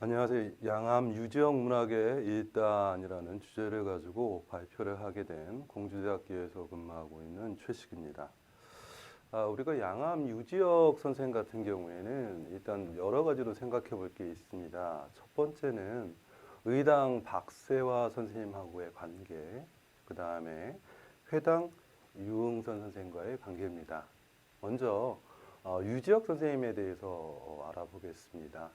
안녕하세요. 양암 유지역 문학의 일단이라는 주제를 가지고 발표를 하게 된 공주대학교에서 근무하고 있는 최식입니다. 우리가 양암 유지역 선생 같은 경우에는 일단 여러 가지로 생각해 볼 게 있습니다. 첫 번째는 의당 박세화 선생님하고의 관계, 그 다음에 회당 유흥선 선생과의 관계입니다. 먼저 유지역 선생님에 대해서 알아보겠습니다.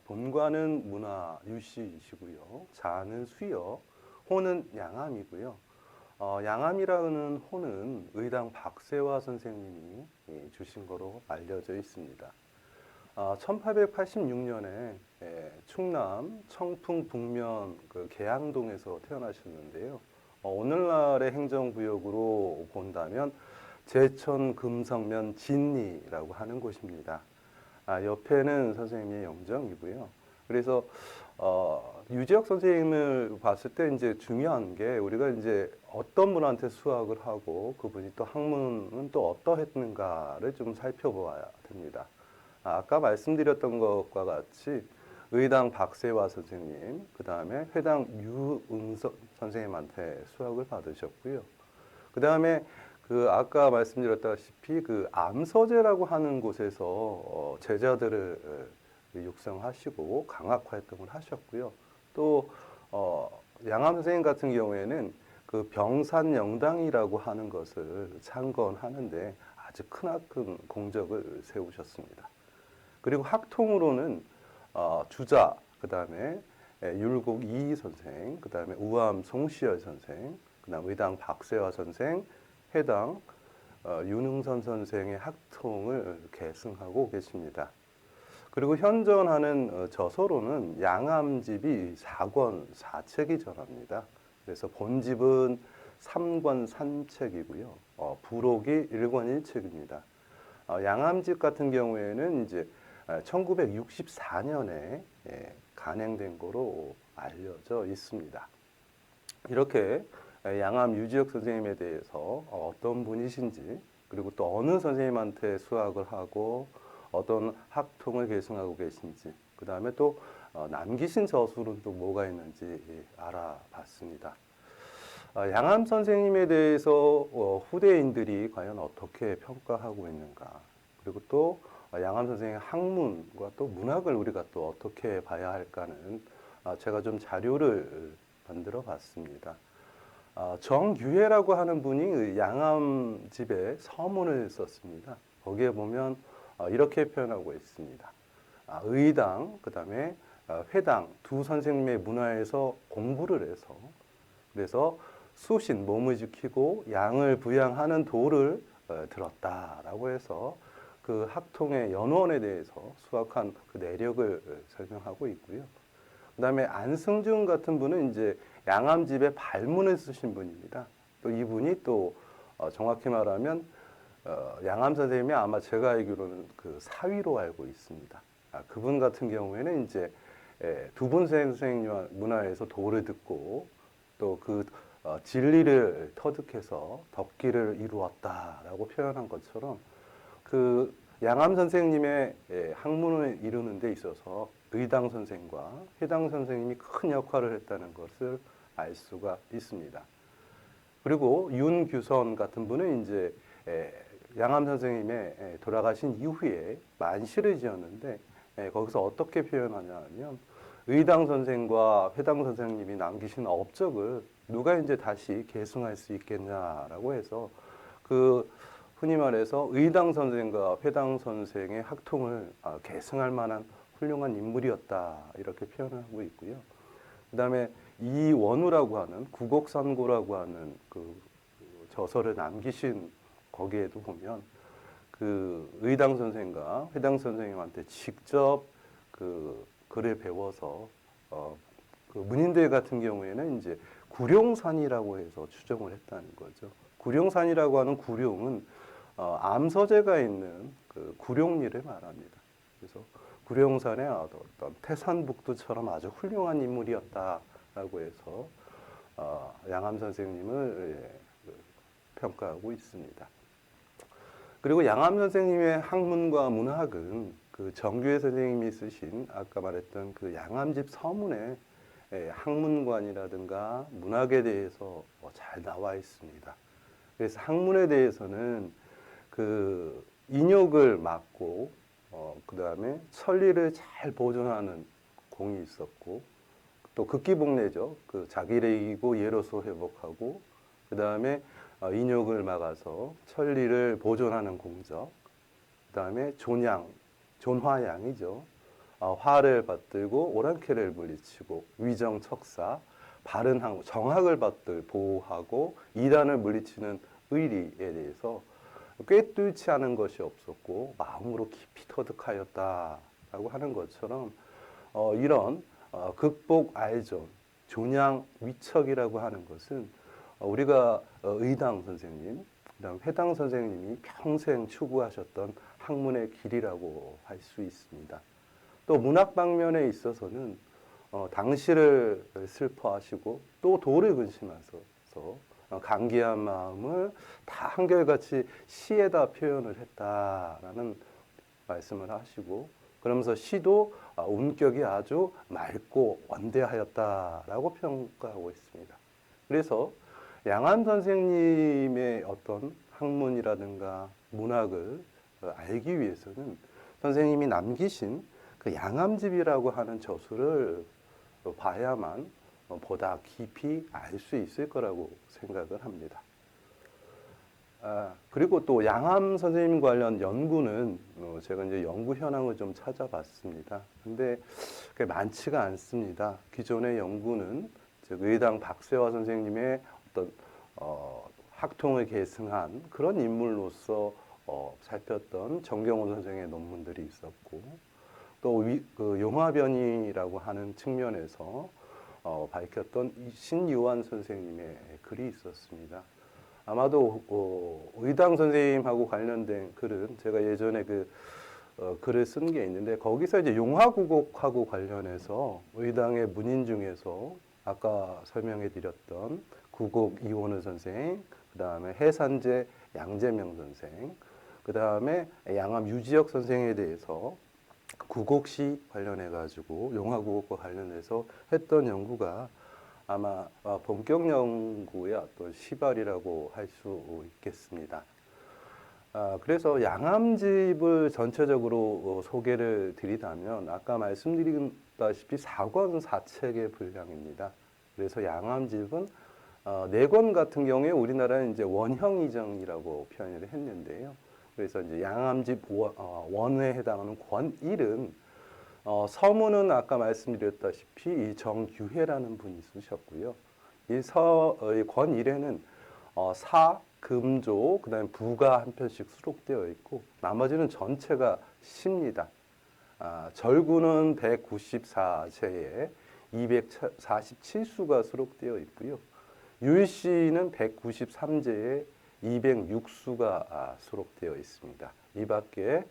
본관은 문화 유씨이시고요. 자는 수여, 호는 양암이고요. 양암이라는 호는 의당 박세화 선생님이 주신 거로 알려져 있습니다. 1886년에 충남 청풍 북면 그 계양동에서 태어나셨는데요. 오늘날의 행정구역으로 본다면 제천 금성면 진리라고 하는 곳입니다. 옆에는 선생님의 영정이고요. 그래서 유지혁 선생님을 봤을 때 이제 중요한 게 우리가 이제 어떤 분한테 수학을 하고 그분이 또 학문은 또 어떠했는가를 좀 살펴보아야 됩니다. 아까 말씀드렸던 것과 같이 의당 박세화 선생님, 그 다음에 회당 유응선 선생님한테 수학을 받으셨고요. 그 다음에 아까 말씀드렸다시피 암서재라고 하는 곳에서 제자들을 육성하시고 강학 활동을 하셨고요. 또 양암 선생님 같은 경우에는 그 병산영당이라고 하는 것을 창건하는데 아주 크나큰 공적을 세우셨습니다. 그리고 학통으로는 주자, 그 다음에 율곡 이희 선생, 그 다음에 우암 송시열 선생, 그 다음 의당 박세화 선생, 해당 윤흥선 선생의 학통을 계승하고 계십니다. 그리고 현존하는 저서로는 양암집이 4권 4책이 전합니다. 그래서 본집은 3권 3책이고요. 부록이 1권 1책입니다. 양암집 같은 경우에는 이제 1964년에 간행된 거로 알려져 있습니다. 이렇게 양암 유지혁 선생님에 대해서 어떤 분이신지, 그리고 또 어느 선생님한테 수학을 하고 어떤 학통을 계승하고 계신지, 그 다음에 또 남기신 저술은 또 뭐가 있는지 알아봤습니다. 양암 선생님에 대해서 후대인들이 과연 어떻게 평가하고 있는가, 그리고 또 양암 선생의 학문과 또 문학을 우리가 또 어떻게 봐야 할까는 제가 좀 자료를 만들어 봤습니다. 정유해라고 하는 분이 양암집에 서문을 썼습니다. 거기에 보면 이렇게 표현하고 있습니다. 의당, 그 다음에 회당 두 선생님의 문화에서 공부를 해서 그래서 수신, 몸을 지키고 양을 부양하는 도를 들었다라고 해서 그 학통의 연원에 대해서 수학한 그 내력을 설명하고 있고요. 그 다음에 안승준 같은 분은 이제 양암집에 발문을 쓰신 분입니다. 또 이분이 또 정확히 말하면 양암 선생님이 아마 제가 알기로는 그 사위로 알고 있습니다. 그분 같은 경우에는 이제 두 분 선생 문화에서 도를 듣고 또 그 진리를 터득해서 덕기를 이루었다라고 표현한 것처럼 그 양암 선생님의 학문을 이루는 데 있어서 의당 선생과 회당 선생님이 큰 역할을 했다는 것을 알 수가 있습니다. 그리고 윤규선 같은 분은 이제 양암 선생님의 돌아가신 이후에 만시를 지었는데 거기서 어떻게 표현하냐면 의당 선생과 회당 선생님이 남기신 업적을 누가 이제 다시 계승할 수 있겠냐라고 해서 그 흔히 말해서 의당 선생과 회당 선생의 학통을 계승할 만한 훌륭한 인물이었다 이렇게 표현하고 있고요. 그 다음에 이원우라고 하는 구곡선고라고 하는 그 저서를 남기신 거기에도 보면 그 의당 선생과 회당 선생님한테 직접 그 글을 배워서 그 문인들 같은 경우에는 이제 구룡산이라고 해서 추정을 했다는 거죠. 구룡산이라고 하는 구룡은 암서재가 있는 그 구룡리를 말합니다. 그래서 구룡산의 어떤 태산북두처럼 아주 훌륭한 인물이었다라고 해서 양암 선생님을 평가하고 있습니다. 그리고 양암 선생님의 학문과 문학은 그 정규회 선생님이 쓰신 아까 말했던 그 양암집 서문에 학문관이라든가 문학에 대해서 잘 나와 있습니다. 그래서 학문에 대해서는 그 인욕을 막고 그 다음에 천리를 잘 보존하는 공이 있었고 또 극기복례죠. 그 자기를 이기고 예로서 회복하고 그 다음에 인욕을 막아서 천리를 보존하는 공적 그 다음에 존화양이죠. 화를 받들고 오랑캐를 물리치고 위정척사 바른 정학을 받들 보호하고 이단을 물리치는 의리에 대해서 꿰뚫지 않은 것이 없었고 마음으로 깊이 터득하였다라고 하는 것처럼 이런 극복 알존 존양 위척이라고 하는 것은 우리가 의당 선생님, 그다음 회당 선생님이 평생 추구하셨던 학문의 길이라고 할 수 있습니다. 또 문학 방면에 있어서는 당시를 슬퍼하시고 또 도를 근심하셔서 간기한 마음을 다 한결같이 시에다 표현을 했다라는 말씀을 하시고 그러면서 시도 운격이 아주 맑고 원대하였다라고 평가하고 있습니다. 그래서 양암 선생님의 어떤 학문이라든가 문학을 알기 위해서는 선생님이 남기신 그 양암집이라고 하는 저수를 봐야만 보다 깊이 알 수 있을 거라고 생각을 합니다. 그리고 또 양암 선생님 관련 연구는 제가 이제 연구 현황을 좀 찾아봤습니다. 근데 그게 많지가 않습니다. 기존의 연구는 의당 박세화 선생님의 어떤 학통을 계승한 그런 인물로서 살폈던 정경원 선생의 논문들이 있었고 또 그 용화변이라고 하는 측면에서 밝혔던 신유한 선생님의 글이 있었습니다. 아마도 의당 선생님하고 관련된 글은 제가 예전에 그 글을 쓴 게 있는데 거기서 이제 용화구곡하고 관련해서 의당의 문인 중에서 아까 설명해 드렸던 구곡 이원우 선생, 그 다음에 해산제 양재명 선생, 그 다음에 양암 유지혁 선생에 대해서 구곡시 관련해 가지고 용화구곡과 관련해서 했던 연구가 아마 본격 연구의 어떤 시발이라고 할 수 있겠습니다. 그래서 양암집을 전체적으로 소개를 드리자면 아까 말씀드렸다시피 4권 4책의 분량입니다. 그래서 양암집은 4권 같은 경우에 우리나라는 이제 원형이정이라고 표현을 했는데요. 그래서 이제 양암집 원에 해당하는 권 1은 서문은 아까 말씀드렸다시피 이 정규회라는 분이 쓰셨고요. 이 권 1에는 사, 금조, 그다음에 부가 한 편씩 수록되어 있고 나머지는 전체가 시입니다. 절구는 194제에 247수가 수록되어 있고요. 율시는 193제에 206수가 수록되어 있습니다. 이 밖에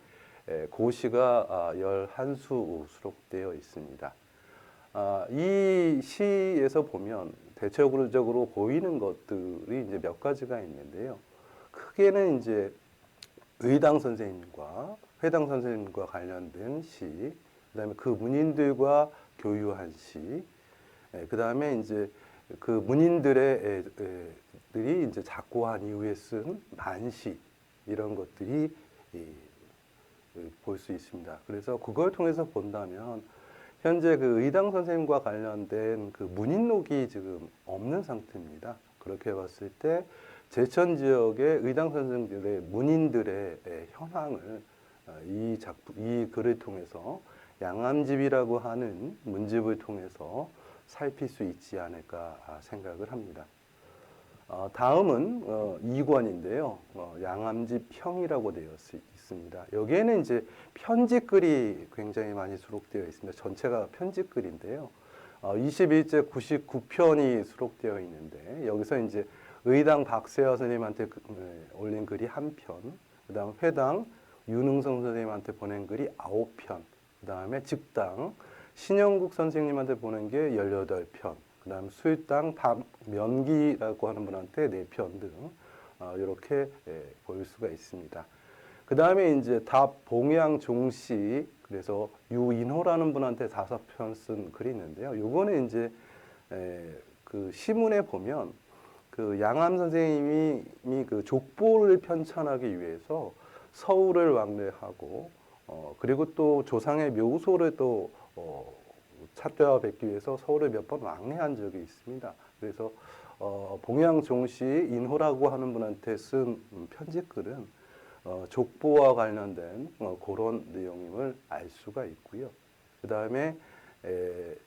고시가 11수 수록되어 있습니다. 이 시에서 보면 대체적으로 보이는 것들이 이제 몇 가지가 있는데요. 크게는 이제 의당 선생님과 회당 선생님과 관련된 시, 그다음에 그 문인들과 교유한 시, 그다음에 이제 그 문인들의 들이 이제 작고한 이후에 쓴 만시 이런 것들이 볼 수 있습니다. 그래서 그걸 통해서 본다면 현재 그 의당 선생님과 관련된 그 문인록이 지금 없는 상태입니다. 그렇게 봤을 때 제천 지역의 의당 선생들의 문인들의 현황을 이 글을 통해서 양암집이라고 하는 문집을 통해서 살필 수 있지 않을까 생각을 합니다. 다음은 2권인데요. 양암집 평이라고 되어 있습니다. 여기에는 이제 편집글이 굉장히 많이 수록되어 있습니다. 전체가 편집글인데요. 21제 99편이 수록되어 있는데 여기서 이제 의당 박세화 선생님한테 올린 글이 1편, 그 다음 회당 윤흥성 선생님한테 보낸 글이 9편, 그 다음에 직당 신영국 선생님한테 보낸 게 18편, 그 다음 수일당 박면기라고 하는 분한테 4편 등 이렇게 볼 수가 있습니다. 그 다음에 이제 답 봉양 종시, 그래서 유인호라는 분한테 5편 쓴 글이 있는데요. 요거는 이제 그 시문에 보면 그 양암 선생님이 그 족보를 편찬하기 위해서 서울을 왕래하고 그리고 또 조상의 묘소를 또 찾되어 뵙기 위해서 서울을 몇 번 왕래한 적이 있습니다. 그래서 봉양종시 인호라고 하는 분한테 쓴 편지글은 족보와 관련된 그런 내용임을 알 수가 있고요. 그 다음에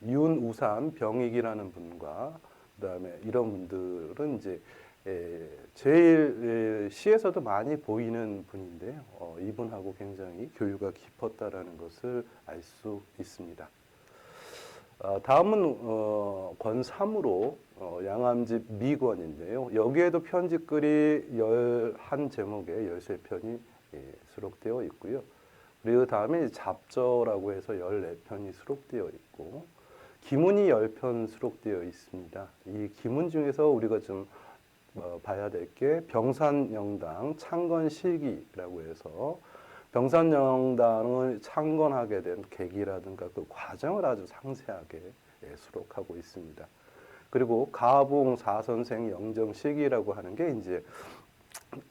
윤우산 병익이라는 분과 그 다음에 이런 분들은 이제 제일 시에서도 많이 보이는 분인데요. 이분하고 굉장히 교류가 깊었다라는 것을 알 수 있습니다. 다음은 권3으로 양암집 미권인데요. 여기에도 편지글이 11제목에 13편이 수록되어 있고요. 그리고 다음에 잡저라고 해서 14편이 수록되어 있고 기문이 10편 수록되어 있습니다. 이 기문 중에서 우리가 좀 봐야 될 게 병산영당 창건실기라고 해서 병산영당을 창건하게 된 계기라든가 그 과정을 아주 상세하게 수록하고 있습니다. 그리고 가봉 사선생 영정실기라고 하는 게 이제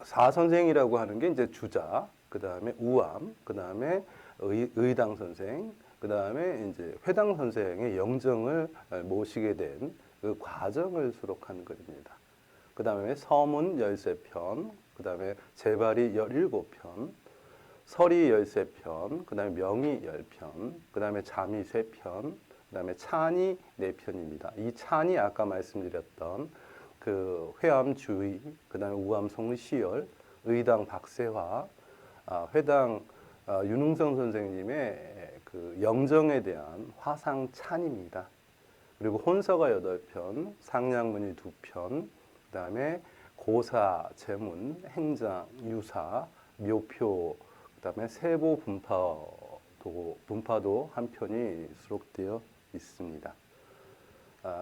사선생이라고 하는 게 이제 주자, 그 다음에 우암, 그 다음에 의당 선생, 그 다음에 이제 회당 선생의 영정을 모시게 된 그 과정을 수록하는 글입니다. 그 다음에 서문 13편, 그 다음에 제발이 17편, 설이 13편, 그 다음에 명이 10편, 그 다음에 잠이 3편, 그 다음에 찬이 4편입니다. 이 찬이 아까 말씀드렸던 그 회암주의, 그 다음에 우암 송시열, 의당 박세화, 회당 윤흥성 선생님의 그 영정에 대한 화상 찬입니다. 그리고 혼서가 8편, 상냥문이 2편, 그 다음에 고사, 제문, 행장, 유사, 묘표, 그 다음에 세보 분파도 한 편이 수록되어 있습니다.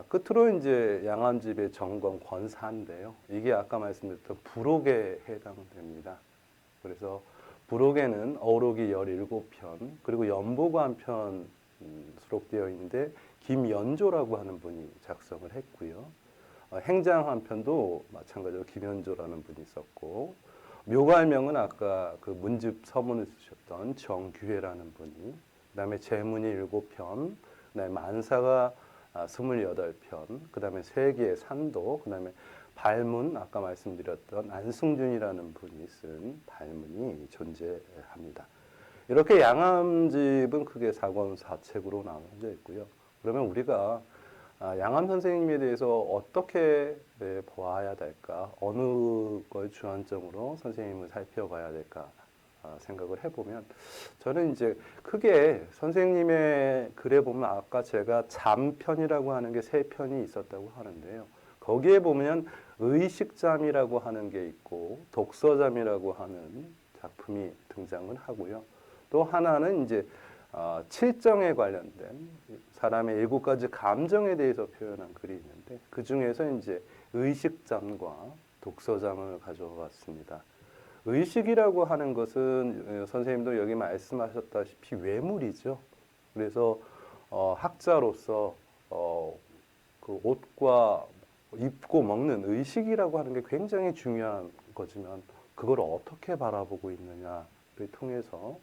끝으로 이제 양암집의 정권 권사인데요. 이게 아까 말씀드렸던 부록에 해당됩니다. 그래서 부록에는 어록이 17편, 그리고 연보가 한 편 수록되어 있는데 김연조라고 하는 분이 작성을 했고요. 행장 한 편도 마찬가지로 김연조라는 분이 썼고, 묘갈명은 아까 그 문집 서문을 쓰셨던 정규회라는 분이, 그 다음에 제문이 7편, 그 다음에 만사가 28편, 그 다음에 세계의 산도, 그 다음에 발문, 아까 말씀드렸던 안승준이라는 분이 쓴 발문이 존재합니다. 이렇게 양암집은 크게 4권 4책으로 나눠져 있고요. 그러면 우리가 양암 선생님에 대해서 어떻게 보아야 될까? 어느 걸 주안점으로 선생님을 살펴봐야 될까? 생각을 해보면 저는 이제 크게 선생님의 글에 보면 아까 제가 잠편이라고 하는 게 3편이 있었다고 하는데요. 거기에 보면 의식잠이라고 하는 게 있고 독서잠이라고 하는 작품이 등장을 하고요. 또 하나는 이제 칠정에 관련된 사람의 7가지 감정에 대해서 표현한 글이 있는데 그 중에서 이제 의식잠과 독서잠을 가져왔습니다. 의식이라고 하는 것은 선생님도 여기 말씀하셨다시피 외물이죠. 그래서 학자로서 그 옷과 입고 먹는 의식이라고 하는 게 굉장히 중요한 거지만 그걸 어떻게 바라보고 있느냐를 통해서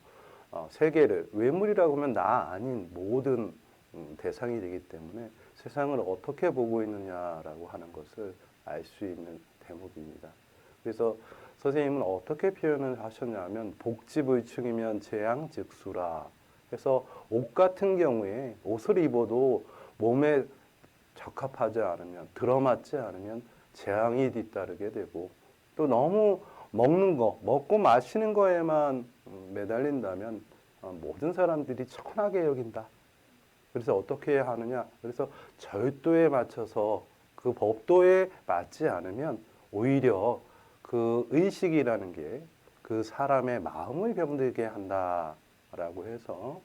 세계를 외물이라고 하면 나 아닌 모든 대상이 되기 때문에 세상을 어떻게 보고 있느냐라고 하는 것을 알 수 있는 대목입니다. 그래서 선생님은 어떻게 표현을 하셨냐면 복지불충이면 재앙즉수라 해서 옷 같은 경우에 옷을 입어도 몸에 적합하지 않으면 들어맞지 않으면 재앙이 뒤따르게 되고 또 너무 먹는 거 먹고 마시는 거에만 매달린다면 모든 사람들이 천하게 여긴다. 그래서 어떻게 해야 하느냐? 그래서 절도에 맞춰서 그 법도에 맞지 않으면 오히려 그 의식이라는 게 그 사람의 마음을 병들게 한다라고 해서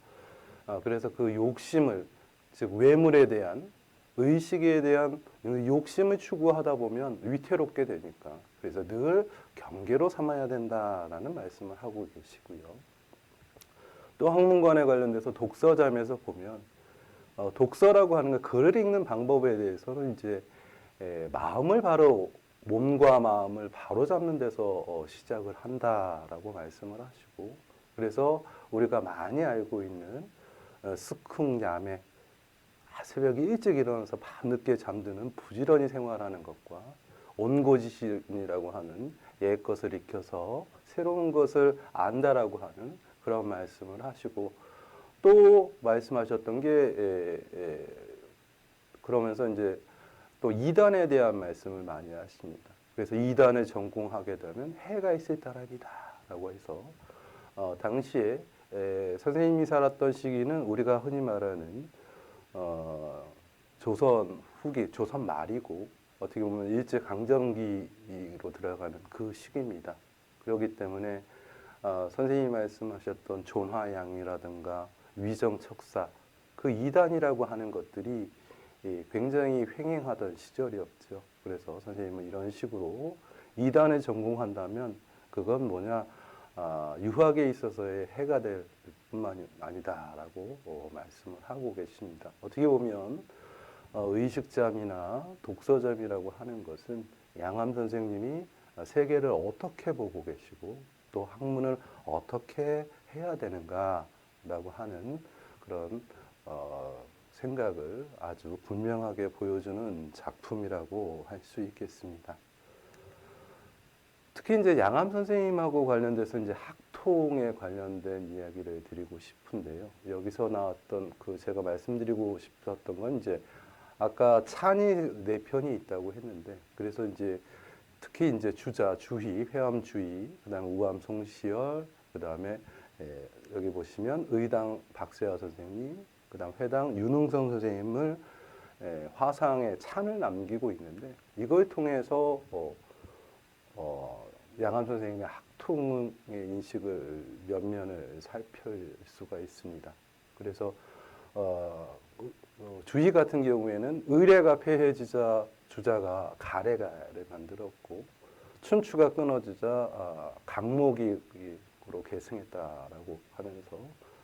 그래서 그 욕심을 즉 외물에 대한 의식에 대한 욕심을 추구하다 보면 위태롭게 되니까 그래서 늘 경계로 삼아야 된다라는 말씀을 하고 계시고요. 또 학문관에 관련돼서 독서잠에서 보면 독서라고 하는 건 글을 읽는 방법에 대해서는 이제 마음을 바로 몸과 마음을 바로 잡는 데서 시작을 한다라고 말씀을 하시고 그래서 우리가 많이 알고 있는 스쿵야매 새벽에 일찍 일어나서 밤늦게 잠드는 부지런히 생활하는 것과 온고지신이라고 하는 옛 것을 익혀서 새로운 것을 안다라고 하는 그런 말씀을 하시고 또 말씀하셨던 게 그러면서 이제 또 이단에 대한 말씀을 많이 하십니다. 그래서 이단을 전공하게 되면 해가 있을 따름이다라고 해서 당시에 선생님이 살았던 시기는 우리가 흔히 말하는 조선 후기, 조선 말이고 어떻게 보면 일제 강점기로 들어가는 그 시기입니다. 그렇기 때문에 선생님이 말씀하셨던 존화양이라든가 위정척사 그 이단이라고 하는 것들이 굉장히 횡행하던 시절이었죠. 그래서 선생님은 이런 식으로 이단을 전공한다면 그건 뭐냐 유학에 있어서의 해가 될 뿐만이 아니다라고 말씀을 하고 계십니다. 어떻게 보면 의식잠이나 독서잠이라고 하는 것은 양암 선생님이 세계를 어떻게 보고 계시고 또 학문을 어떻게 해야 되는가라고 하는 그런 생각을 아주 분명하게 보여주는 작품이라고 할 수 있겠습니다. 특히 이제 양암 선생님하고 관련돼서 이제 학통에 관련된 이야기를 드리고 싶은데요. 여기서 나왔던 그 제가 말씀드리고 싶었던 건 이제 아까 찬이 네 편이 있다고 했는데 그래서 이제 특히 이제 주자, 주희, 회암 주희, 그다음에 우암 송시열, 그다음에 여기 보시면 의당 박세아 선생님, 그다음 회당 윤흥성 선생님을 화상에 찬을 남기고 있는데 이걸 통해서 양암 선생님의 학통의 인식을 면면을 살필 수가 있습니다. 그래서 주희 같은 경우에는 의례가 폐해지자 주자가 가래가를 만들었고 춘추가 끊어지자 강목이로 계승했다라고 하면서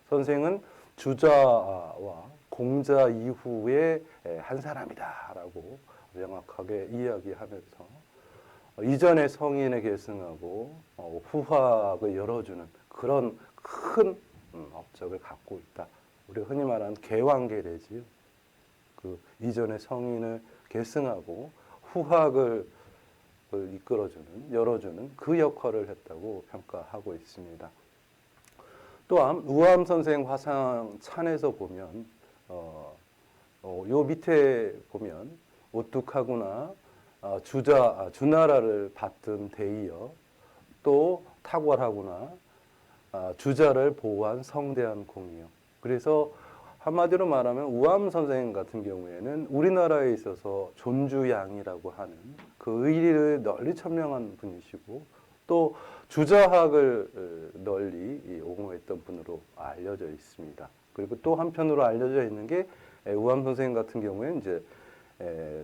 선생은 주자와 공자 이후에 한 사람이다라고 명확하게 이야기하면서 이전의 성인에 계승하고 후학을 열어주는 그런 큰 업적을 갖고 있다. 우리가 흔히 말하는 개왕계례지요. 그 이전의 성인을 계승하고 후학을 이끌어주는, 열어주는 그 역할을 했다고 평가하고 있습니다. 또한 우암 선생 화상 찬에서 보면 요 밑에 보면 오뚝하구나 주나라를 받든 대이여 또 탁월하구나 주자를 보호한 성대한 공이여. 그래서 한마디로 말하면 우암 선생 같은 경우에는 우리나라에 있어서 존주양이라고 하는 그 의리를 널리 천명한 분이시고 또 주자학을 널리 옹호했던 분으로 알려져 있습니다. 그리고 또 한편으로 알려져 있는 게 우암 선생 같은 경우에는 이제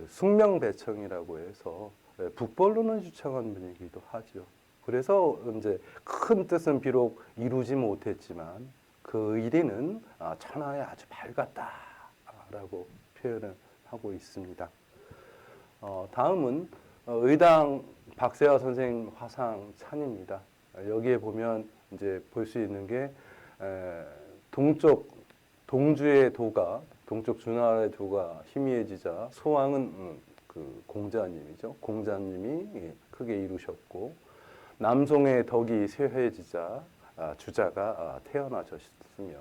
숙명배청이라고 해서 북벌론을 주창한 분이기도 하죠. 그래서 이제 큰 뜻은 비록 이루지 못했지만 그 의리는 천하에 아주 밝았다라고 표현을 하고 있습니다. 다음은 의당 박세아 선생 화상 찬입니다. 여기에 보면 이제 볼 수 있는 게 동주의 도가 동쪽 주나라의 도가 희미해지자 소왕은 그 공자님이죠. 공자님이 크게 이루셨고 남송의 덕이 쇠해지자 주자가 태어나셨으며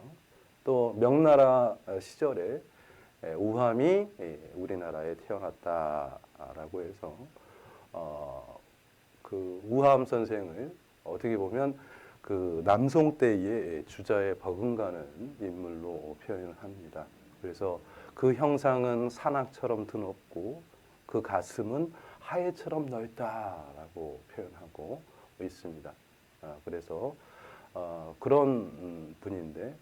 또 명나라 시절에 우함이 우리나라에 태어났다라고 해서 그 우함 선생을 어떻게 보면 그 남송 때의 주자에 버금가는 인물로 표현을 합니다. 그래서 그 형상은 산악처럼 드높고 그 가슴은 하해처럼 넓다라고 표현하고 있습니다. 그래서 그런 분인데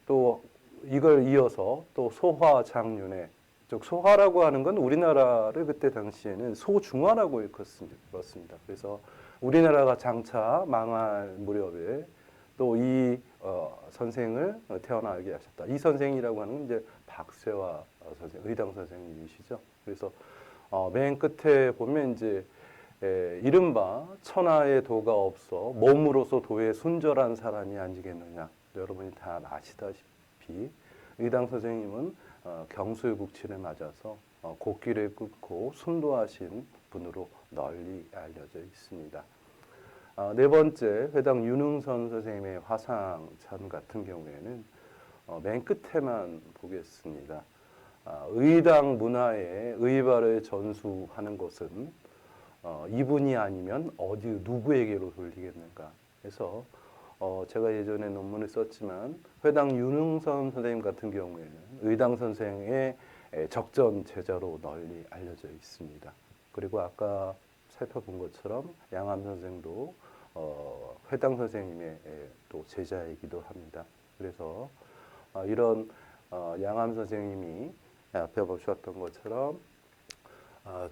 또 이걸 이어서 또 소화장윤의 즉 소화라고 하는 건 우리나라를 그때 당시에는 소중화라고 일컫습니다. 그래서 우리나라가 장차 망할 무렵에 또 이 선생을 태어나게 하셨다. 이 선생이라고 하는 건 이제 박세화 선생, 의당 선생님이시죠. 그래서 맨 끝에 보면 이제 이른바 천하의 도가 없어 몸으로서 도에 순절한 사람이 아니겠느냐. 여러분이 다 아시다시피 의당 선생님은 경술국치를 맞아서 곡기를 끊고 순도하신 분으로 널리 알려져 있습니다. 네 번째 회당 윤흥선 선생님의 화상찬 같은 경우에는 맨 끝에만 보겠습니다. 의당 문화에 의발을 전수하는 것은 이분이 아니면 어디 누구에게로 돌리겠는가 해서 제가 예전에 논문을 썼지만 회당 윤흥선 선생님 같은 경우에는 의당 선생의 적전 제자로 널리 알려져 있습니다. 그리고 아까 살펴본 것처럼 양암 선생도 회당 선생님의 또 제자이기도 합니다. 그래서 이런 양암 선생님이 앞에 보셨던 것처럼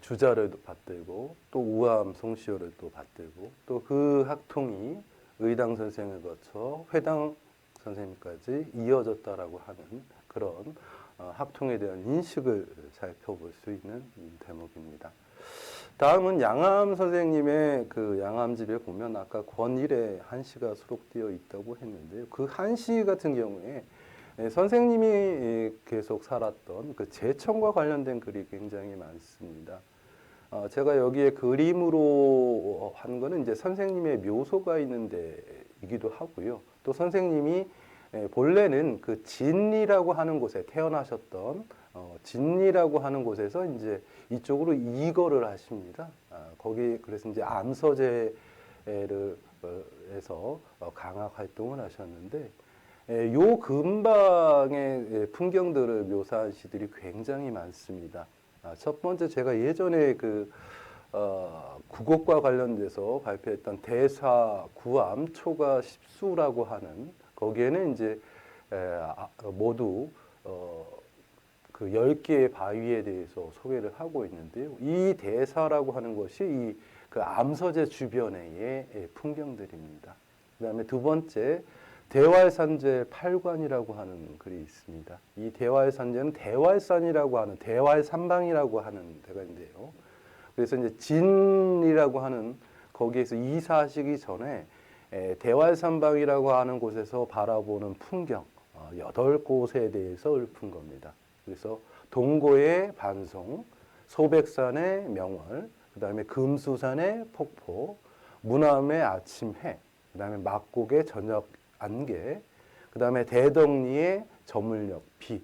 주자를 받들고 또 우암 송시호를 또 받들고 또 그 학통이 의당 선생을 거쳐 회당 선생님까지 이어졌다라고 하는 그런 학통에 대한 인식을 살펴볼 수 있는 대목입니다. 다음은 양암 선생님의 그 양암집에 보면 아까 권일의 한시가 수록되어 있다고 했는데요. 그 한시 같은 경우에 선생님이 계속 살았던 그 제천과 관련된 글이 굉장히 많습니다. 제가 여기에 그림으로 한 거는 이제 선생님의 묘소가 있는 데이기도 하고요. 또 선생님이 본래는 그 진리라고 하는 곳에 태어나셨던 진리라고 하는 곳에서 이제 이쪽으로 이거를 하십니다. 거기 그래서 이제 암서재를 해서 강학 활동을 하셨는데 요 근방의 풍경들을 묘사한 시들이 굉장히 많습니다. 첫 번째 제가 예전에 그 국어과 관련돼서 발표했던 대사 구암 초가 십수라고 하는 거기에는 이제 모두 그 10개의 바위에 대해서 소개를 하고 있는데요. 이 대사라고 하는 것이 이 그 암서재 주변의 풍경들입니다. 그다음에 두 번째 대왈산재 8관이라고 하는 글이 있습니다. 이 대왈산재는 대왈산이라고 하는 대왈산방이라고 하는 데가 있는데요. 그래서 이제 진이라고 하는 거기에서 이사하시기 전에 대왈산방이라고 하는 곳에서 바라보는 풍경 8곳에 대해서 읊은 겁니다. 그래서 동고의 반송, 소백산의 명월, 그 다음에 금수산의 폭포, 무남의 아침 해, 그 다음에 막곡의 저녁 안개, 그 다음에 대덕리의 저물녘 비,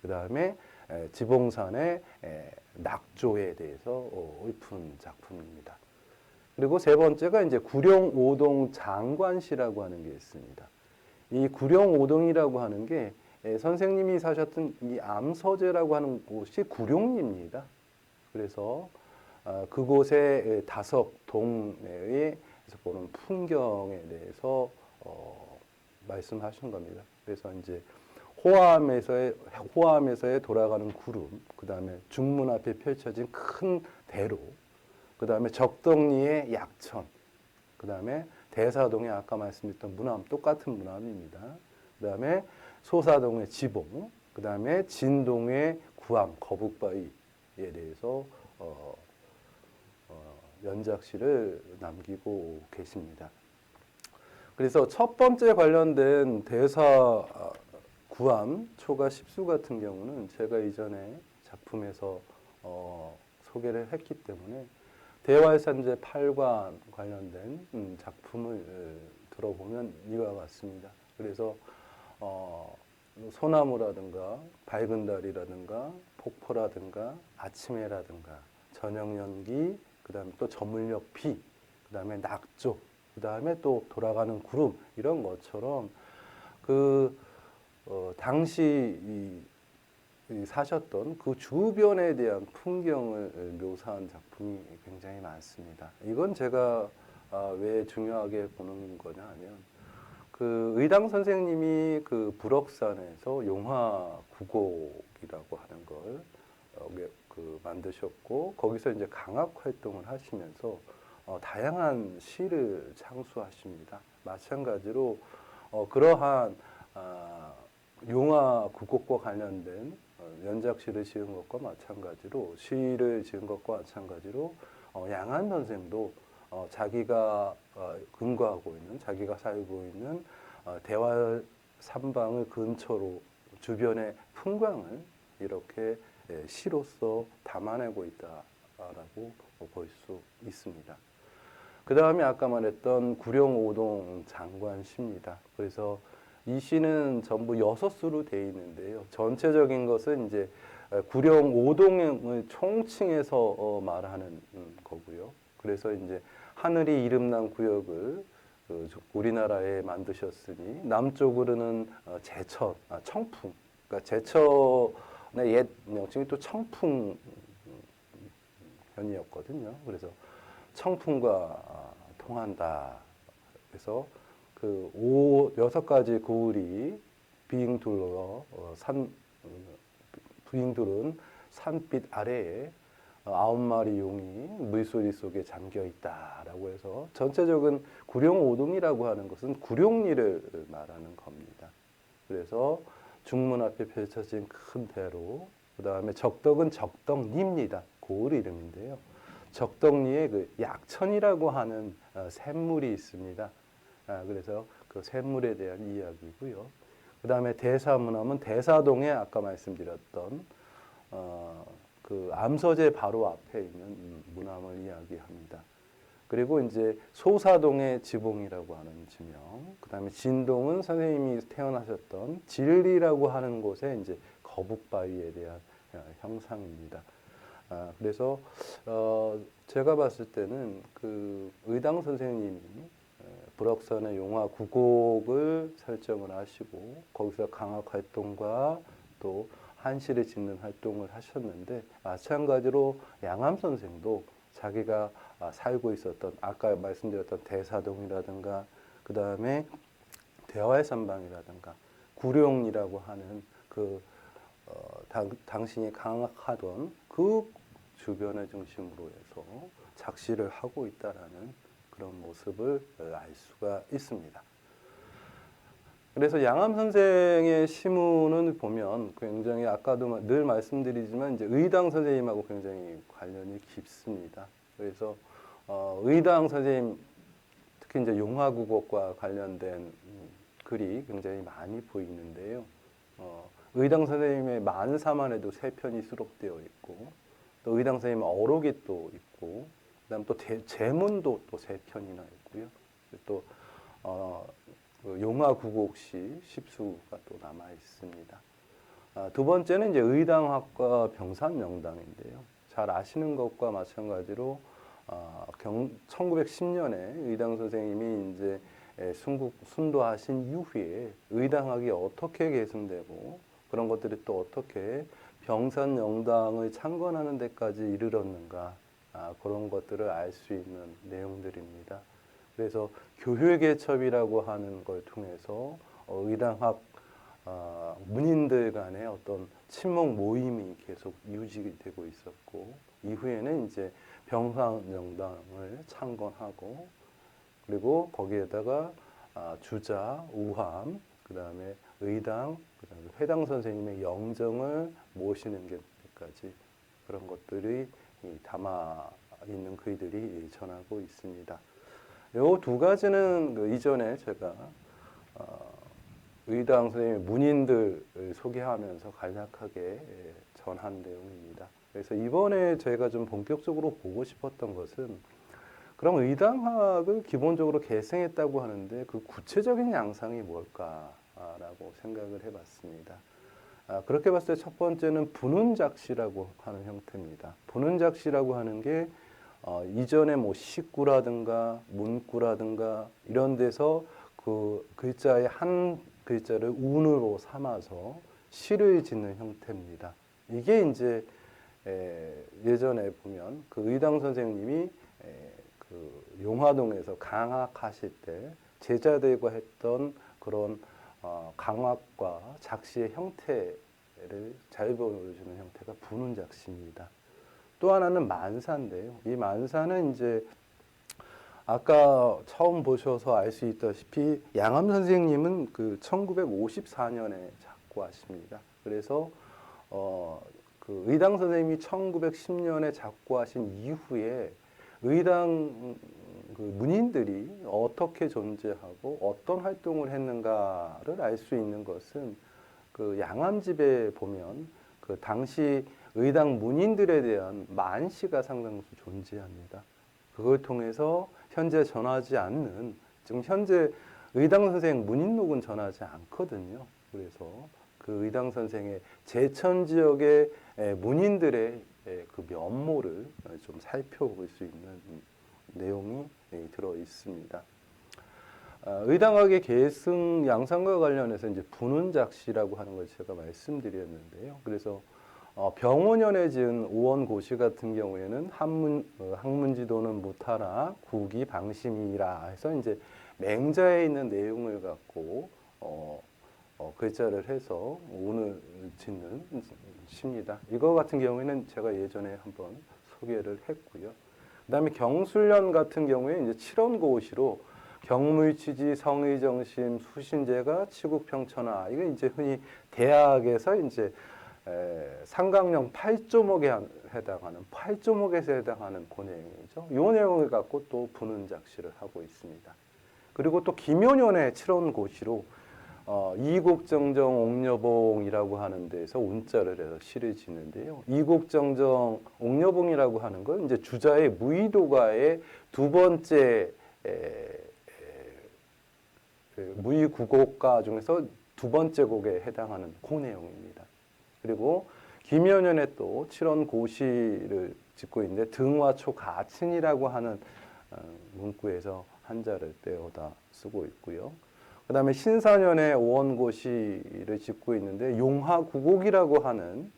그 다음에 지봉산의 낙조에 대해서 읊은 작품입니다. 그리고 세 번째가 이제 구룡오동 장관시라고 하는 게 있습니다. 이 구룡오동이라고 하는 게 선생님이 사셨던 이 암서재라고 하는 곳이 구룡입니다. 그래서 그곳의 다섯 동에서 보는 풍경에 대해서 말씀하신 겁니다. 그래서 이제 호암에서의 돌아가는 구름, 그 다음에 중문 앞에 펼쳐진 큰 대로, 그 다음에 적덕리의 약천, 그 다음에 대사동의 아까 말씀드렸던 문암, 똑같은 문암입니다. 그 다음에 소사동의 지봉, 그 다음에 진동의 구암, 거북바위에 대해서 연작시를 남기고 계십니다. 그래서 첫 번째 관련된 대사 구암, 초가 십수 같은 경우는 제가 이전에 작품에서 소개를 했기 때문에 대왈산재 8관 관련된 작품을 들어보면 이와 같습니다. 그래서 소나무라든가 밝은 달이라든가 폭포라든가 아침해라든가 저녁연기, 그 다음에 또 저물녘 비, 그 다음에 낙조, 그 다음에 또 돌아가는 구름, 이런 것처럼 당시 사셨던 그 주변에 대한 풍경을 묘사한 작품이 굉장히 많습니다. 이건 제가 왜 중요하게 보는 거냐 하면 그 의당 선생님이 그 불억산에서 용화 구곡이라고 하는 걸 만드셨고 거기서 이제 강학 활동을 하시면서 다양한 시를 창수하십니다. 마찬가지로 그러한 용화 국곡과 관련된 연작시를 지은 것과 마찬가지로 시를 지은 것과 마찬가지로 양한 선생도 자기가 근거하고 있는 자기가 살고 있는 대화 삼방을 근처로 주변의 풍광을 이렇게 시로서 담아내고 있다라고 볼 수 있습니다. 그 다음에 아까 말했던 구룡오동 장관시입니다. 그래서 이 시는 전부 6수로 되어 있는데요. 전체적인 것은 이제 구룡오동을 총칭해서 말하는 거고요. 그래서 이제 하늘이 이름난 구역을 우리나라에 만드셨으니 남쪽으로는 제천, 청풍. 그러니까 제천의 옛 명칭이 또 청풍현이었거든요. 그래서 청풍과 통한다. 그래서 그 6가지 고을이 비행둘러 비행둘은 산빛 아래에 9마리 용이 물소리 속에 잠겨 있다라고 해서 전체적인 구룡오동이라고 하는 것은 구룡리를 말하는 겁니다. 그래서 중문 앞에 펼쳐진 큰 대로, 그 다음에 적덕은 적덕리입니다. 고을 이름인데요. 적덕리에 그 약천이라고 하는 샘물이 있습니다. 그래서 그 샘물에 대한 이야기고요. 그 다음에 대사문화는 대사동에 아까 말씀드렸던 그 암서제 바로 앞에 있는 문함을 이야기합니다. 그리고 이제 소사동의 지봉이라고 하는 지명, 그 다음에 진동은 선생님이 태어나셨던 진리라고 하는 곳에 이제 거북바위에 대한 형상입니다. 그래서 제가 봤을 때는 그 의당 선생님이 불억선의 용화 9곡을 설정을 하시고 거기서 강학 활동과 또 한시를 짓는 활동을 하셨는데 마찬가지로 양암 선생도 자기가 살고 있었던 아까 말씀드렸던 대사동이라든가 그 다음에 대화의 산방이라든가 구룡이라고 하는 그 당신이 강학하던 그 주변을 중심으로 해서 작시를 하고 있다라는 그런 모습을 알 수가 있습니다. 그래서 양암 선생의 시문을 보면 굉장히 아까도 늘 말씀드리지만 이제 의당 선생님하고 굉장히 관련이 깊습니다. 그래서 의당 선생님 특히 이제 용화국어과 관련된 글이 굉장히 많이 보이는데요. 의당 선생님의 만사만에도 3편이 수록되어 있고 또 의당 선생님 어록이 또 있고 그다음 또 제문도 또 3편이나 있고요. 또 용화구곡시 10수가 또 남아 있습니다. 두 번째는 이제 의당학과 병산명당인데요. 잘 아시는 것과 마찬가지로 1910년에 의당 선생님이 이제 순도하신 이후에 의당학이 어떻게 계승되고 그런 것들이 또 어떻게 병산명당을 창건하는 데까지 이르렀는가 그런 것들을 알 수 있는 내용들입니다. 그래서 교회개첩이라고 하는 걸 통해서 의당학 문인들 간의 어떤 친목 모임이 계속 유지되고 있었고 이후에는 이제 병산명당을 창건하고 그리고 거기에다가 주자, 우함, 그 다음에 의당, 그 다음에 회당 선생님의 영정을 모시는 게까지 그런 것들이 담아 있는 글들이 전하고 있습니다. 이 2가지는 그 이전에 제가 의당 선생님의 문인들을 소개하면서 간략하게 전한 내용입니다. 그래서 이번에 제가 좀 본격적으로 보고 싶었던 것은 그럼 의당학을 기본적으로 계승했다고 하는데 그 구체적인 양상이 뭘까라고 생각을 해봤습니다. 그렇게 봤을 때 첫 번째는 분운작시라고 하는 형태입니다. 분운작시라고 하는 게 이전에 뭐 시구라든가 문구라든가 이런 데서 그 글자의 한 글자를 운으로 삼아서 시를 짓는 형태입니다. 이게 이제 예전에 보면 그 의당 선생님이 그 용화동에서 강학하실 때 제자들과 했던 그런 강학과 작시의 형태를 잘 보여주는 형태가 분운작시입니다. 또 하나는 만사인데요. 이 만사는 이제 아까 처음 보셔서 알 수 있다시피 양암 선생님은 그 1954년에 작고하십니다. 그래서 그 의당 선생님이 1910년에 작고하신 이후에 의당 그 문인들이 어떻게 존재하고 어떤 활동을 했는가를 알 수 있는 것은 그 양암집에 보면 그 당시 의당 문인들에 대한 만시가 상당수 존재합니다. 그걸 통해서 현재 전하지 않는, 지금 현재 의당 선생 문인록은 전하지 않거든요. 그래서 그 의당 선생의 제천 지역의 문인들의 그 면모를 좀 살펴볼 수 있는 내용이 들어 있습니다. 의당학의 계승 양상과 관련해서 이제 분운작시라고 하는 걸 제가 말씀드렸는데요. 그래서 병원년에 지은 오원고시 같은 경우에는 학문지도는 무타라 국이 방심이라 해서 이제 맹자에 있는 내용을 갖고 글자를 해서 운을 짓는 시입니다. 이거 같은 경우에는 제가 예전에 한번 소개를 했고요. 그다음에 경술련 같은 경우에 이제 칠원고시로 경물취지, 성의정심, 수신제가, 치국평천하 이게 이제 흔히 대학에서 이제 상강령 8조목에 해당하는 8조목에서 해당하는 그 내용이죠. 이 내용을 갖고 또 분운작시를 하고 있습니다. 그리고 또 김효년의 칠원고시로 이곡정정 옥녀봉이라고 하는 데에서 운자를 해서 시를 짓는데요. 이곡정정 옥녀봉이라고 하는 건 이제 주자의 무의도가의 두 번째 무의구곡가 중에서 두 번째 곡에 해당하는 그 내용입니다. 그리고 김효년에 또 칠원고시를 짓고 있는데 등화초가친이라고 하는 문구에서 한자를 떼어다 쓰고 있고요. 그 다음에 신사년에 오원고시를 짓고 있는데 용화구곡이라고 하는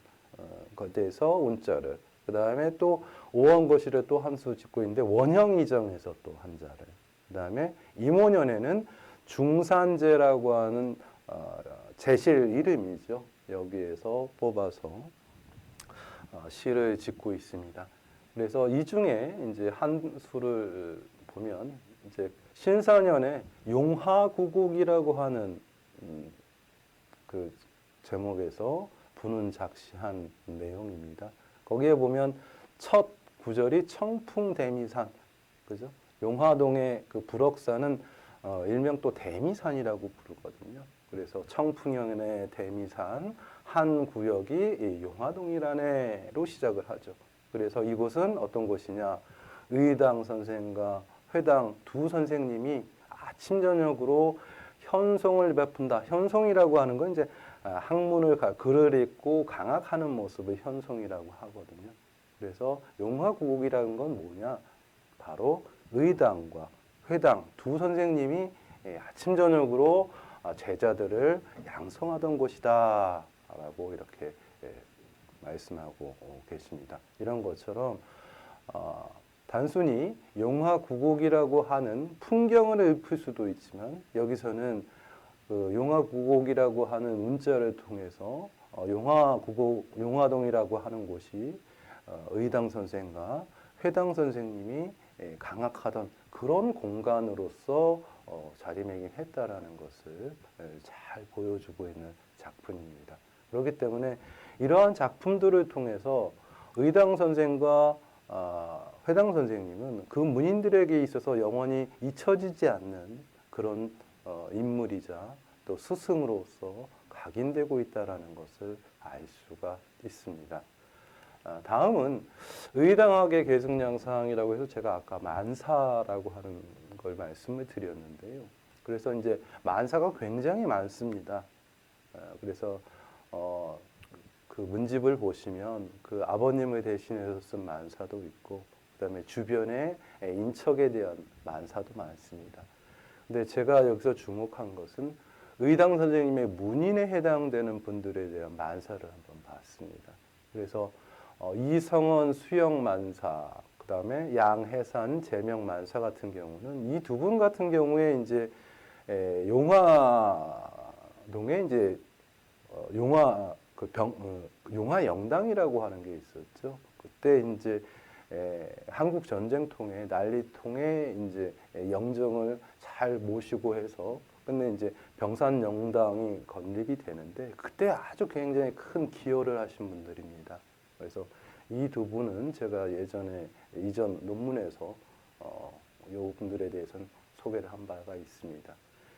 것에서 운자를, 그 다음에 또 오원고시를 또 한 수 짓고 있는데 원형이정에서 또 한자를, 그 다음에 임오년에는 중산제라고 하는 제실 이름이죠. 여기에서 뽑아서 시를 짓고 있습니다. 그래서 이 중에 이제 한 수를 보면 이제 신사년에 용화구곡이라고 하는 그 제목에서 분운작시한 내용입니다. 거기에 보면 첫 구절이 청풍대미산, 그죠? 용화동의 그 불억산은 일명 또 대미산이라고 부르거든요. 그래서 청풍연의 대미산 한 구역이 용화동이라네로 시작을 하죠. 그래서 이곳은 어떤 곳이냐? 의당 선생과 회당 두 선생님이 아침 저녁으로 현송을 베푼다. 현송이라고 하는 건 이제 학문을 글을 읽고 강학하는 모습을 현송이라고 하거든요. 그래서 용화구곡이라는 건 뭐냐? 바로 의당과 회당 두 선생님이 아침 저녁으로 제자들을 양성하던 곳이다 라고 이렇게 말씀하고 계십니다. 이런 것처럼 단순히 용화구곡이라고 하는 풍경을 읊을 수도 있지만 여기서는 그 용화구곡이라고 하는 운자를 통해서 용화동이라고 하는 곳이 의당 선생과 회당 선생님이 강학하던 그런 공간으로서 자리매김했다라는 것을 잘 보여주고 있는 작품입니다. 그렇기 때문에 이러한 작품들을 통해서 의당 선생과 회당 선생님은 그 문인들에게 있어서 영원히 잊혀지지 않는 그런 인물이자 또 스승으로서 각인되고 있다라는 것을 알 수가 있습니다. 다음은 의당학의 계승양상이라고 해서 제가 아까 만사라고 하는 걸 말씀을 드렸는데요. 그래서 이제 만사가 굉장히 많습니다. 그래서 그 문집을 보시면 그 아버님을 대신해서 쓴 만사도 있고, 그다음에 주변의 인척에 대한 만사도 많습니다. 근데 제가 여기서 주목한 것은 의당 선생님의 문인에 해당되는 분들에 대한 만사를 한번 봤습니다. 그래서 이성원 수영 만사, 그다음에 양해산 제명 만사 같은 경우는 이 두 분 같은 경우에 이제 용화동에 이제 용화 용화 영당이라고 하는 게 있었죠. 그때 이제 한국 전쟁통에 난리통에 이제 영정을 잘 모시고 해서 근데 이제 병산 영당이 건립이 되는데 그때 아주 굉장히 큰 기여를 하신 분들입니다. 그래서 이 두 분은 제가 예전에 이전 논문에서 요 분들에 대해서는 소개를 한 바가 있습니다.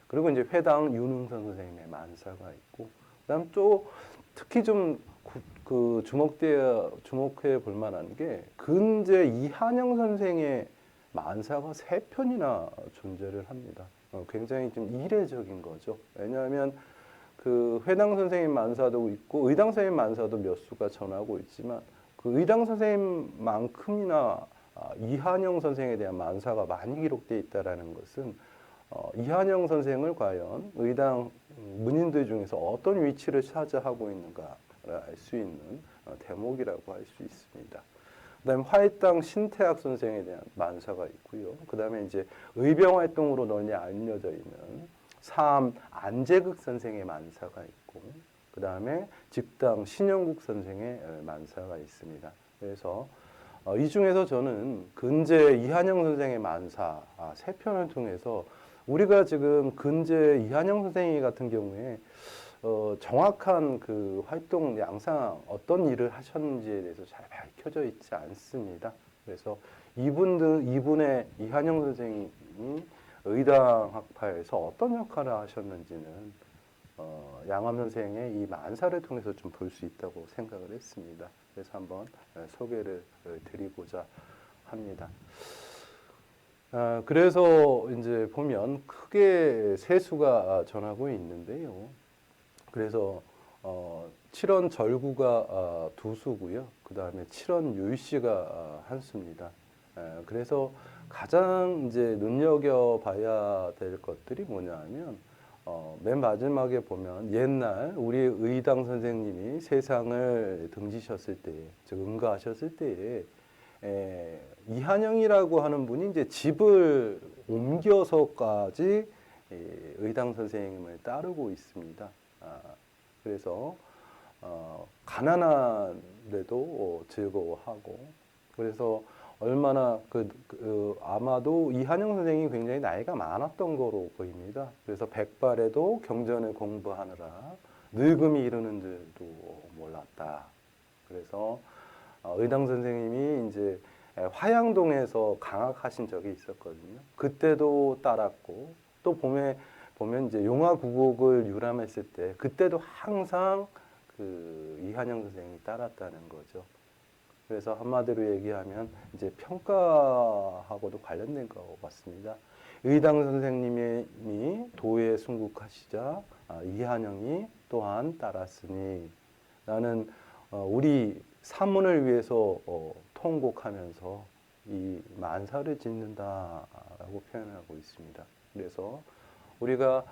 그리고 이제 회당 윤흥선 선생님의 만사가 있고, 그다음 또 특히 좀 주목해 볼 만한 게 근제 이한영 선생의 만사가 3편이나 존재를 합니다. 굉장히 좀 이례적인 거죠. 왜냐하면 그 회당 선생님 만사도 있고 의당 선생님 만사도 몇 수가 전하고 있지만 그 의당 선생님만큼이나 이한영 선생에 대한 만사가 많이 기록되어 있다라는 것은 이한영 선생을 과연 의당 문인들 중에서 어떤 위치를 차지하고 있는가를 알 수 있는 대목이라고 할 수 있습니다. 그다음에 화해당 신태학 선생에 대한 만사가 있고요. 그다음에 이제 의병 활동으로 널리 알려져 있는 사암 안재극 선생의 만사가 있고, 그다음에 직당 신영국 선생의 만사가 있습니다. 그래서 이 중에서 저는 근제 이한영 선생의 만사 3편을 통해서 우리가 지금 근제 이한영 선생님 같은 경우에 정확한 그 활동 양상 어떤 일을 하셨는지에 대해서 잘 밝혀져 있지 않습니다. 그래서 이분의 이한영 선생님이 의당 학파에서 어떤 역할을 하셨는지는 양암 선생의 이 만사를 통해서 좀 볼 수 있다고 생각을 했습니다. 그래서 한번 소개를 드리고자 합니다. 그래서 이제 보면 크게 세 수가 전하고 있는데요. 그래서 7원 절구가 2수고요. 그 다음에 7원 율시가 1수입니다. 그래서 가장 이제 눈여겨봐야 될 것들이 뭐냐면 맨 마지막에 보면 옛날 우리 의당 선생님이 세상을 등지셨을 때, 즉 응가하셨을 때에 이한영이라고 하는 분이 이제 집을 옮겨서까지 의당 선생님을 따르고 있습니다. 그래서 가난한데도 즐거워하고, 그래서 얼마나 아마도 이한영 선생이 굉장히 나이가 많았던 거로 보입니다. 그래서 백발에도 경전을 공부하느라 늙음이 이르는 줄도 몰랐다. 그래서 의당 선생님이 이제 화양동에서 강학하신 적이 있었거든요. 그때도 따랐고, 또 보면 이제 용화구곡을 유람했을 때 그때도 항상 그 이한영 선생이 따랐다는 거죠. 그래서 한마디로 얘기하면 이제 평가하고도 관련된 것 같습니다. 의당 선생님이 도에 순국하시자 이한영이 또한 따랐으니 나는 우리 사문을 위해서 통곡하면서 이 만사를 짓는다라고 표현하고 있습니다. 그래서 우리가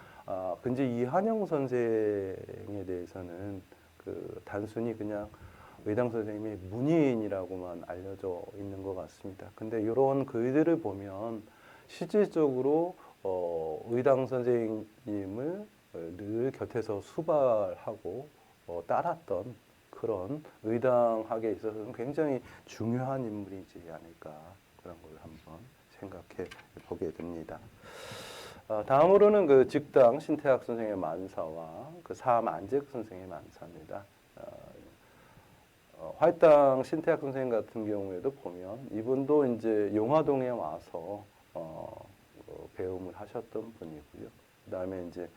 근데 이한영 선생에 대해서는 단순히 그냥 의당 선생님이 문인이라고만 알려져 있는 것 같습니다. 근데 이런 글들을 보면 실질적으로 의당 선생님을 늘 곁에서 수발하고 따랐던 그런 의당학에 있어서는 굉장히 중요한 인물이지 않을까, 그런 걸 한번 생각해 보게 됩니다. 다음으로는 그 직당 신태학 선생의 만사와 그 사암 안재극 선생의 만사입니다. 활당 신태학 선생 같은 경우에도 보면 이분도 이제 용화동에 와서 배움을 하셨던 분이고요. 그다음에 이제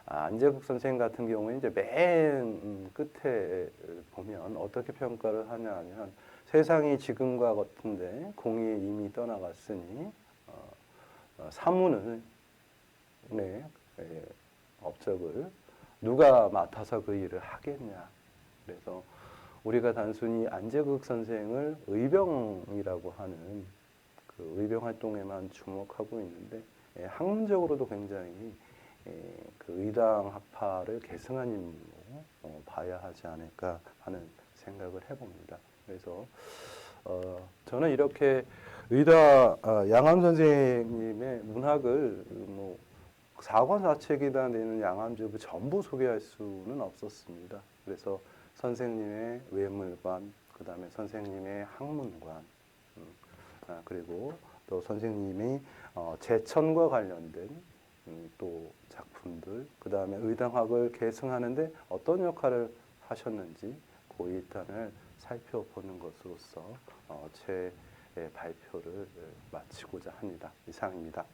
안재극 선생 같은 경우에 이제 맨 끝에 보면 어떻게 평가를 하냐면 세상이 지금과 같은데 공이 이미 떠나갔으니 사문을 업적을 누가 맡아서 그 일을 하겠냐. 그래서 우리가 단순히 안재극 선생을 의병이라고 하는 그 의병 활동에만 주목하고 있는데 학문적으로도 굉장히 그 의당 학파를 계승한 인물로 봐야 하지 않을까 하는 생각을 해봅니다. 그래서 저는 이렇게 양암 선생님의 문학을 뭐 사관사책이나 내는 양암집을 전부 소개할 수는 없었습니다. 그래서 선생님의 외물관, 그 다음에 선생님의 학문관, 그리고 또 선생님이 제천과 관련된 또 작품들, 그 다음에 의당학을 계승하는데 어떤 역할을 하셨는지 그 일단을 살펴보는 것으로서 제 발표를 마치고자 합니다. 이상입니다.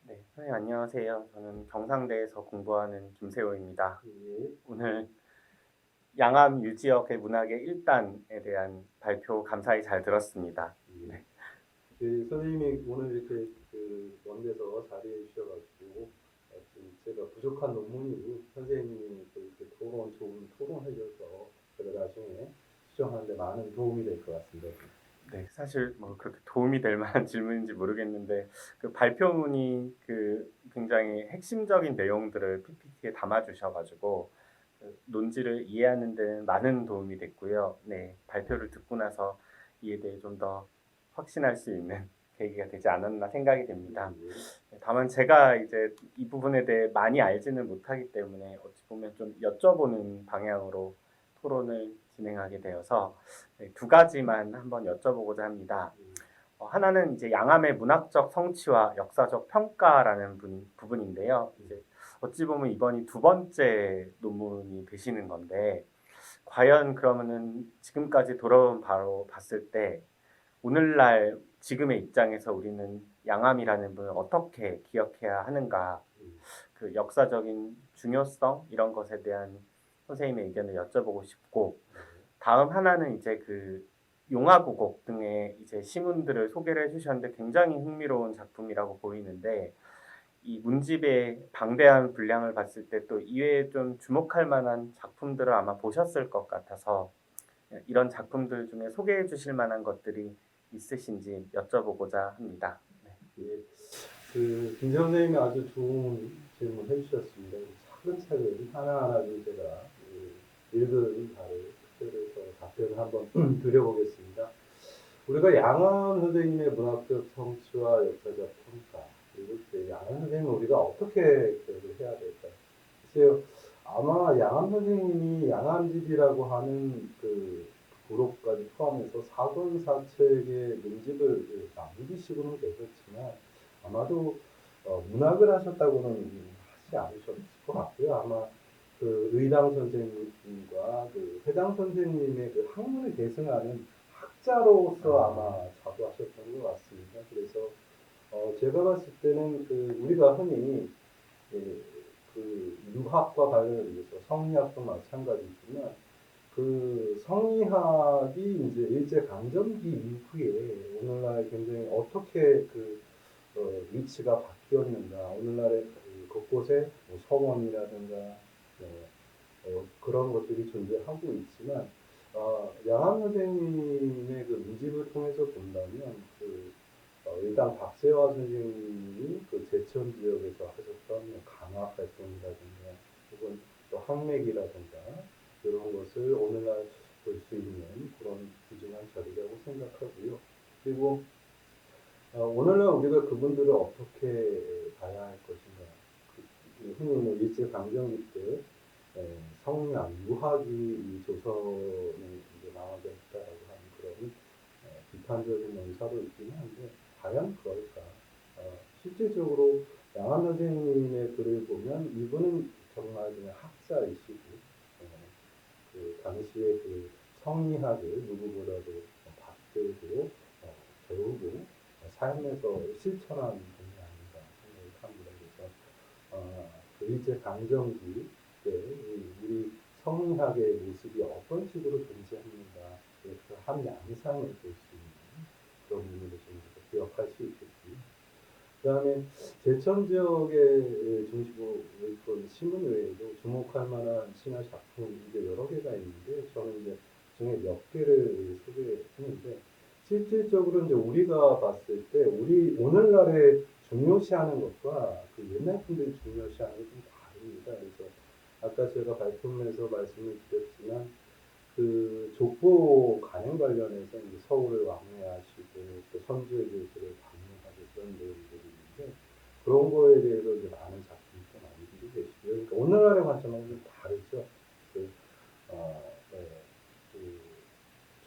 네, 선생님 안녕하세요. 저는 경상대에서 공부하는 김세호입니다. 오늘 양암 유지역의 문학의 1단에 대한 발표 감사히 잘 들었습니다. 네. 선생님이 오늘 이렇게 먼 데서 자리해 주셔가지고 제가 부족한 논문이 선생님이 이렇게 좋은 토론 해줘서 제가 나중에 수정하는데 많은 도움이 될 것 같습니다. 네, 사실 뭐 그렇게 도움이 될 만한 질문인지 모르겠는데 그 발표문이 굉장히 핵심적인 내용들을 PPT에 담아주셔가지고 논지를 이해하는 데는 많은 도움이 됐고요. 네, 발표를 듣고 나서 이에 대해 좀 더 확신할 수 있는 계기가 되지 않았나 생각이 됩니다. 다만 제가 이제 이 부분에 대해 많이 알지는 못하기 때문에 어찌 보면 좀 여쭤보는 방향으로 토론을 진행하게 되어서 두 가지만 한번 여쭤보고자 합니다. 하나는 이제 양암의 문학적 성취와 역사적 평가라는 부분인데요. 이제 어찌 보면 이번이 두 번째 논문이 되시는 건데 과연 그러면은 지금까지 돌아온 바로 봤을 때 오늘날 지금의 입장에서 우리는 양암이라는 분을 어떻게 기억해야 하는가, 그 역사적인 중요성 이런 것에 대한 선생님의 의견을 여쭤보고 싶고, 다음 하나는 이제 용화구곡 등의 이제 시문들을 소개를 해주셨는데 굉장히 흥미로운 작품이라고 보이는데 이 문집의 방대한 분량을 봤을 때 또 이외에 좀 주목할 만한 작품들을 아마 보셨을 것 같아서 이런 작품들 중에 소개해 주실 만한 것들이 있으신지 여쭤보고자 합니다. 네. 김 선생님이 아주 좋은 질문 해주셨습니다. 차근차근 하나하나 제가 읽은 바를 특별해서 답변을 한번 드려보겠습니다. 우리가 양암 선생님의 문학적 성취와 역사적 평가, 그리고 양암 선생님은 우리가 어떻게 기억을 해야 될까요? 글쎄요, 아마 양암 선생님이 양암집이라고 하는 부록까지 포함해서 사권사책의 문집을 남기시고는 계셨지만 아마도 문학을 하셨다고는 하지 않으셨을 것 같고요. 아마 의당 선생님과 회당 선생님의 학문을 계승하는 학자로서 아마 자부하셨던 것 같습니다. 그래서 제가 봤을 때는 우리가 흔히 유학과 관련해서 성리학도 마찬가지지만 성리학이 이제 일제 강점기 이후에 오늘날 굉장히 어떻게 위치가 바뀌었는가, 오늘날의 곳곳에 서원이라든가 그런 것들이 존재하고 있지만 양암 선생님의 문집을 통해서 본다면 일단 박세화 선생님이 제천 지역에서 하셨던 강학 활동이라든가 혹은 또 항맥이라든가 이런 것을 오늘날 볼 수 있는 그런 귀중한 자리라고 생각하고요. 그리고 오늘날 우리가 그분들을 어떻게 봐야 할 것인가. 흔히 일제 강점기 때 성리학, 유학이 조선에 이제 나와져 있다라고 하는 그런 비판적인 논사도 있긴 한데 과연 그럴까? 실질적으로 양암 선생님의 글을 보면 이분은 정말 그냥 학자이시고 당시에 성리학을 누구보다도 받들고 배우고 삶에서 실천한 분이 아닌가 생각을 합니다. 그래서 일제 강점기 때 우리 성리학의 모습이 어떤 식으로 존재했는가 한 양상을 볼 수 있는 그런 부분을 좀 기억할 수 있겠고요. 그다음에 제천 지역의 중심으로 있던 신문 외에도 주목할 만한 신화 작품이 이제 여러 개가 있는데 저는 이제 중에 몇 개를 소개했는데 실질적으로 이제 우리가 봤을 때 우리 오늘날에 중요시하는 것과 그 옛날 분들이 중요시하는 게 좀 다릅니다. 그래서 아까 제가 발표에서 말씀을 드렸지만 그 족보 간행 관련해서 이제 서울을 왕래하시고 또 선주의 교수를 방문하고 그런 내용들이 있는데 그런 거에 대해서 이제 많은 작품이 또 남기고 계시고요. 그러니까 오늘날의 관점하고 좀 다르죠. 그, 네, 그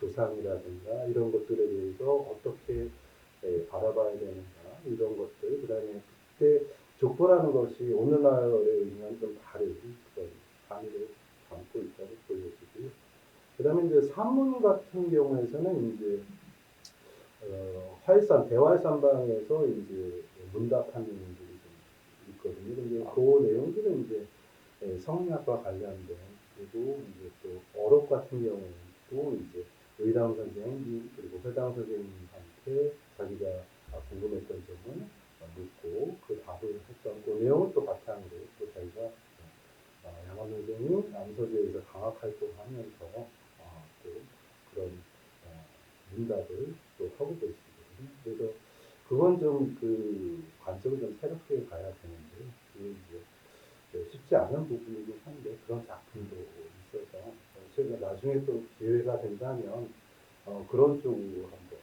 조상이라든가 이런 것들에 대해서 어떻게 바라봐야 되는가 이런 것들 그다음에 그때 족보라는 것이 오늘날의 의미와는 좀 다른 그런 의미를 담고 있다고 보여지고요. 그다음에 이제 산문 같은 경우에서는 이제 활산 대활산방에서 이제 문답한 내용들이 좀 있거든요. 근데 그 내용들은 이제 성리학과 관련된 그리고 이제 또 어록 같은 경우에도 이제 의당 선생님 그리고 회당 선생님한테 자기가 궁금했던 점을 묻고 그 답을 했던 그 내용을 또 바탕으로 또 자기가 양원 선생이 남서재에서 강학 활동하면서 또 그런 문답을 또 하고 계시거든요. 그래서 그건 좀 그 관점을 좀 새롭게 가야 되는데 그게 이제 쉽지 않은 부분이긴 한데 그런 작품도 있어서 제가 나중에 또 기회가 된다면 그런 쪽으로 한번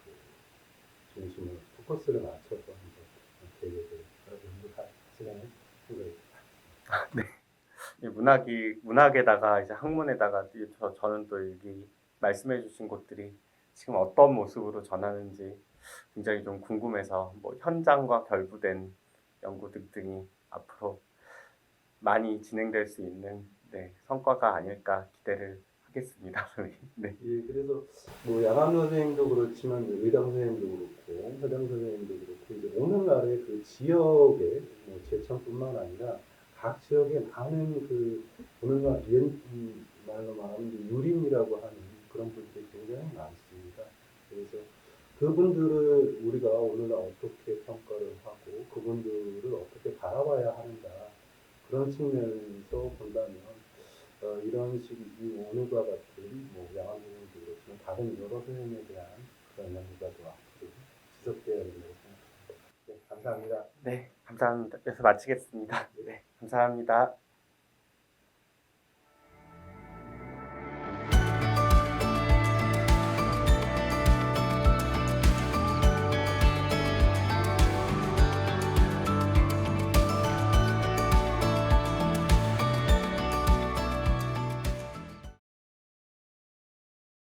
그 중심을 포커스를 맞춰서 한번 계획을 연구할 시간을 생각합니다. 이 문학에다가 이제 학문에다가 저는 또 여기 말씀해주신 곳들이 지금 어떤 모습으로 전하는지 굉장히 좀 궁금해서 뭐 현장과 결부된 연구 등등이 앞으로 많이 진행될 수 있는 성과가 아닐까 기대를 하겠습니다, 선생님. 네. 예, 그래서 뭐 양암 선생님도 그렇지만 의당 선생님도 그렇고 회당 선생님도 그렇고 이제 오늘날의 그 지역에 뭐 제천뿐만 아니라 각 지역에 많은 그 오늘날 말로 말하면 유림이라고 하는 그런 분들이 굉장히 많습니다. 그래서 그분들을 우리가 오늘날 어떻게 평가를 하고 그분들을 어떻게 바라봐야 하는가 그런 측면에서 본다면 이런 식이 오늘과 같은 뭐 양암 선생님도 그렇지만 다른 여러 선생님에 대한 그런 연구가 또 앞으로 지속돼야 된다고 생각합니다. 네, 감사합니다. 네, 감사합니다. 여기서 마치겠습니다. 네, 감사합니다.